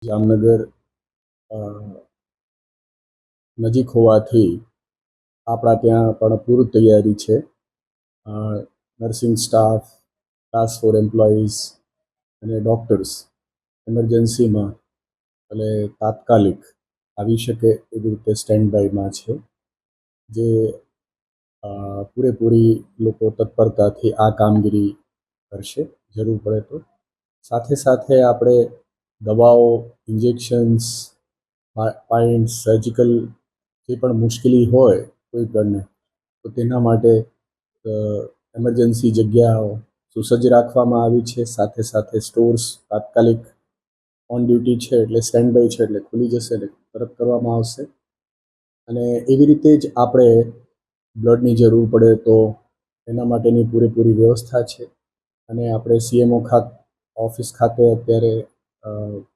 જામનગર નજીક હોવાથી આપણા ત્યાં પણ પૂર્વ તૈયારી છે. નર્સિંગ સ્ટાફ, ક્લાસ 4 એમ્પ્લોઈઝ અને ડૉક્ટર્સ ઇમરજન્સીમાં એટલે તાત્કાલિક આવી શકે એવી રીતે સ્ટેન્ડ બાયમાં છે, જે પૂરેપૂરી લોકો તત્પરતાથી આ કામગીરી કરશે જરૂર પડે તો. સાથે સાથે આપણે દવાઓ, ઇન્જેક્શન્સ, પાઇન્ટ્સ, સર્જિકલ જે પણ મુશ્કેલી હોય કોઈ પણને, તો તેના માટે એમરજન્સી જગ્યાઓ સુસજ્જ રાખવામાં આવી છે. સાથે સાથે સ્ટોર્સ તાત્કાલિક ઓન ડ્યુટી છે, એટલે સ્ટેન્ડ બાય છે, એટલે ખુલી જશે એટલે તરત કરવામાં આવશે. અને એવી રીતે જ આપણે બ્લડની જરૂર પડે તો એના માટેની પૂરેપૂરી વ્યવસ્થા છે. અને આપણે CMO ઓફિસ ખાતે અત્યારે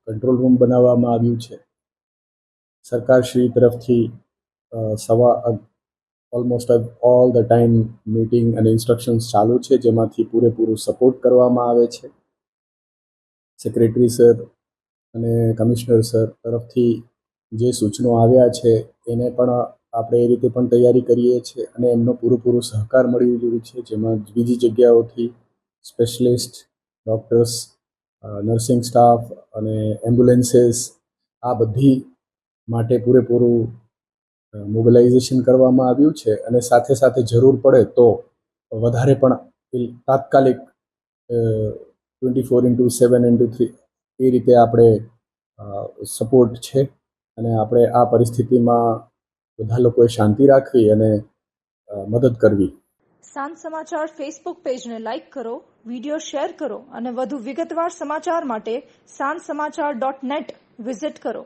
કંટ્રોલ રૂમ બનાવવામાં આવ્યું છે. સરકારશ્રી તરફથી almost all the time meeting અને ઇન્સ્ટ્રક્શન્સ ચાલુ છે, જેમાંથી પૂરેપૂરું સપોર્ટ કરવામાં આવે છે. સેક્રેટરી સર અને કમિશનર સર તરફથી જે સૂચનો આવ્યા છે એને પણ આપણે એ રીતે પણ તૈયારી કરીએ છીએ અને એમનો પૂરેપૂરો સહકાર મળી રહ્યો છે, જેમાં બીજી જગ્યાઓથી સ્પેશિયલિસ્ટ ડૉક્ટર્સ, નર્સિંગ સ્ટાફ અને એમ્બ્યુલન્સીસ આ બધી માટે પૂરેપૂરું મોબિલાઇઝેશન કરવામાં આવ્યું છે. અને સાથે સાથે જરૂર પડે તો વધારે પણ તાત્કાલિક 24/7/3 એ રીતે આપણે સપોર્ટ છે. અને આપણે આ પરિસ્થિતિમાં બધા લોકોએ શાંતિ રાખવી અને મદદ કરવી. સાંજ સમાચાર ફેસબુક પેજને લાઇક કરો, વિડીયો શેર કરો અને વધુ વિગતવાર સમાચાર માટે sanssamachar.net વિઝિટ કરો.